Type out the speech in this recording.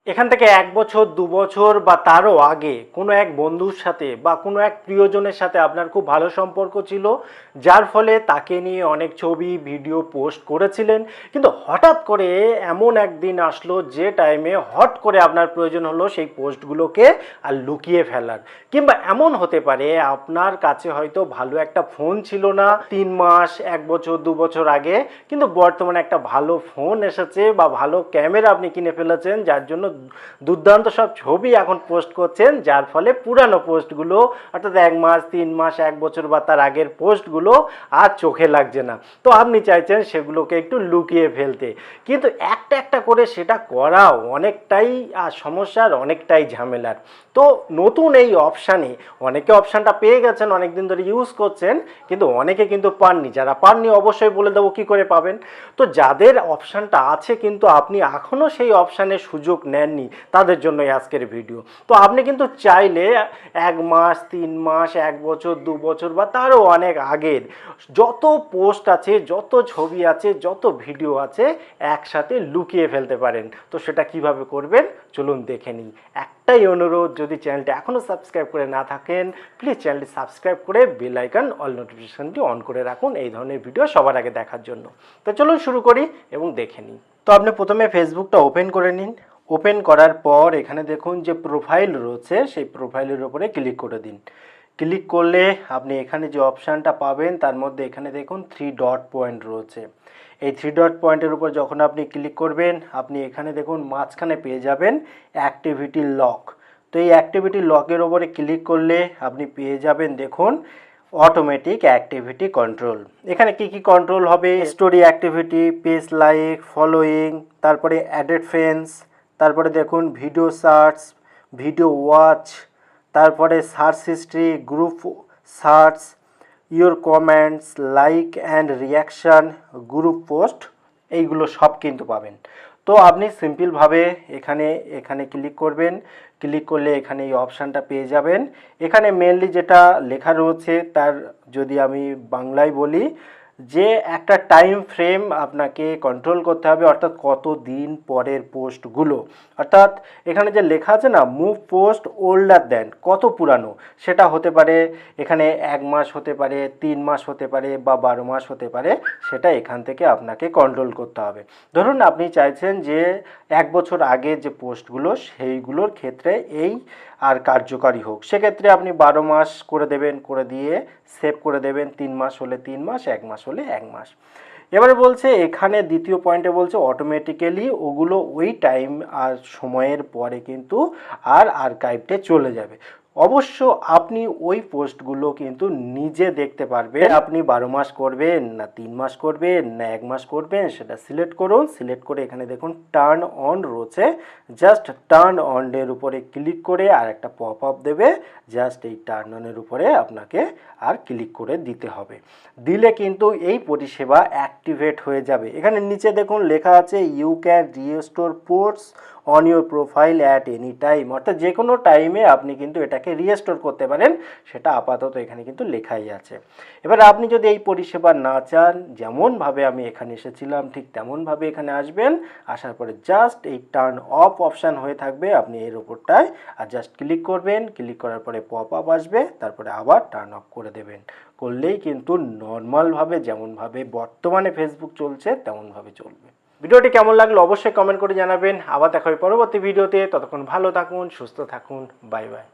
এখান থেকে ১ বছর ২ বছর বা তারও আগে কোনো এক বন্ধুর সাথে বা কোনো এক প্রিয়জনের সাথে আপনার খুব ভালো সম্পর্ক ছিল, যার ফলে তাকে নিয়ে অনেক ছবি ভিডিও পোস্ট করেছিলেন। কিন্তু হঠাৎ করে এমন একদিন আসলো যে টাইমে হট করে আপনার প্রয়োজন হলো সেই পোস্টগুলোকে আর লুকিয়ে ফেলার। কিংবা এমন হতে পারে আপনার কাছে হয়তো ভালো একটা ফোন ছিল না ৩ মাস ১ বছর ২ বছর আগে, কিন্তু বর্তমানে একটা ভালো ফোন এসেছে বা ভালো ক্যামেরা আপনি কিনে ফেলেছেন, যার জন্য দুর্দান্ত সব ছবি এখন পোস্ট করছেন, যার ফলে পুরানো পোস্টগুলো অর্থাৎ ১ মাস ৩ মাস ১ বছর বা তার আগের পোস্টগুলো আর চোখে লাগছে না। তো আপনি চাইছেন সেগুলোকে একটু লুকিয়ে ফেলতে, কিন্তু একটা একটা করে সেটা করা অনেকটাই সমস্যার, অনেকটাই ঝামেলার। তো নতুন এই অপশানে অনেকে অপশানটা পেয়ে গেছেন, অনেক দিন ধরে ইউজ করছেন, কিন্তু অনেকে কিন্তু পাননি। যারা পাননি অবশ্যই বলে দেবো কী করে পাবেন। তো যাদের অপশানটা আছে কিন্তু আপনি এখনও সেই অপশানের সুযোগ নেননি, তাদের জন্যই আজকের ভিডিও। তো আপনি কিন্তু চাইলে ১ মাস ৩ মাস ১ বছর ২ বছর বা তারও অনেক আগের যত পোস্ট আছে, যত ছবি আছে, যত ভিডিও আছে একসাথে লুকিয়ে ফেলতে পারেন। তো সেটা কিভাবে করবেন চলুন দেখে নিই। একটাই অনুরোধ, যদি চ্যানেলটি এখনও সাবস্ক্রাইব করে না থাকেন প্লিজ চ্যানেলটি সাবস্ক্রাইব করে বেল আইকন অল নোটিফিকেশনটি অন করে রাখুন এই ধরনের ভিডিও সবার আগে দেখার জন্য। তো চলুন শুরু করি এবং দেখে নিই। তো আপনি প্রথমে ফেসবুকটা ওপেন করে নিন। ওপেন করার পর এখানে দেখুন যে প্রোফাইল রয়েছে, সেই প্রোফাইলের উপরে ক্লিক করে দিন। ক্লিক করলে আপনি এখানে যে অপশানটা পাবেন তার মধ্যে এখানে দেখুন 3 ডট পয়েন্ট রয়েছে। এই 3 ডট পয়েন্টের উপর যখন আপনি ক্লিক করবেন, আপনি এখানে দেখুন মাঝখানে পেয়ে যাবেন অ্যাক্টিভিটি লক। তো এই অ্যাক্টিভিটি লকের উপরে ক্লিক করলে আপনি পেয়ে যাবেন দেখুন অটোমেটিক অ্যাক্টিভিটি কন্ট্রোল। এখানে কি কি কন্ট্রোল হবে? Story activity, page like, following, তারপরে অ্যাডেড ফ্রেন্ডস, তারপরে দেখুন ভিডিও সার্চ, ভিডিও ওয়াচ, তারপরে search history, group search, your comments, like and reaction, group post, এইগুলো সব কিন্তু পাবেন। তো আপনি সিম্পলভাবে এখানে এখানে ক্লিক করবেন। ক্লিক করলে এখানে এই অপশানটা পেয়ে যাবেন। এখানে মেনলি যেটা লেখা রয়েছে তার যদি আমি বাংলায় বলি, যে একটা টাইম ফ্রেম আপনাকে কন্ট্রোল করতে হবে, অর্থাৎ কত দিন পরের পোস্টগুলো, অর্থাৎ এখানে যে লেখা আছে না মুভ পোস্ট ওল্ডার দেন, কত পুরানো, সেটা হতে পারে এখানে ১ মাস হতে পারে, ৩ মাস হতে পারে বা ১২ মাস হতে পারে, সেটা এখান থেকে আপনাকে কন্ট্রোল করতে হবে। ধরুন আপনি চাইছেন যে ১ বছর আগে যে পোস্টগুলো সেইগুলোর ক্ষেত্রে এই আর কার্যকারী হোক, সেক্ষেত্রে আপনি ১২ মাস করে দেবেন, করে দিয়ে সেভ করে দেবেন। ৩ মাস হলে ৩ মাস, ১ মাস হলে ১ মাস। এবারে বলছে এখানে দ্বিতীয় পয়েন্টে বলছে অটোমেটিক্যালি ওগুলো ওই টাইম আর সময়ের পরে কিন্তু আর আর্কাইভে চলে যাবে। অবশ্য আপনি ওই পোস্টগুলো কিন্তু নিজে দেখতে পারবেন। আপনি ১২ মাস করবেন না ৩ মাস করবেন না ১ মাস করবেন সেটা সিলেক্ট করুন। সিলেক্ট করে এখানে দেখুন টার্ন অন রয়েছে, জাস্ট টার্ন অনের উপরে ক্লিক করে আর একটা পপ আপ দেবে, জাস্ট এই টার্ন অনের উপরে আপনাকে আর ক্লিক করে দিতে হবে। দিলে কিন্তু এই পরিষেবা অ্যাক্টিভেট হয়ে যাবে। এখানে নিচে দেখুন লেখা আছে you can restore posts on your profile at any time, অর্থাৎ যে কোনো টাইমে আপনি কিন্তু এটাকে রিস্টোর করতে পারেন, সেটা আপাতত এখানে কিন্তু লেখাই আছে। এবার আপনি যদি এই পরিষেবা না চান, যেমনভাবে আমি এখানে এসেছিলাম ঠিক তেমনভাবে এখানে আসবেন। আসার পরে জাস্ট এই টার্ন অফ অপশান হয়ে থাকবে, আপনি এর ওপরটায় আর জাস্ট ক্লিক করবেন। ক্লিক করার পরে পপ আপ আসবে, তারপরে আবার টার্ন অফ করে দেবেন। করলেই কিন্তু নর্মালভাবে যেমনভাবে বর্তমানে ফেসবুক চলছে তেমনভাবে চলবে। ভিডিওটি কেমন লাগলো অবশ্যই কমেন্ট করে জানাবেন। আবার দেখা হবে পরবর্তী ভিডিওতে। ততক্ষণ ভালো থাকুন, সুস্থ থাকুন, বাই বাই।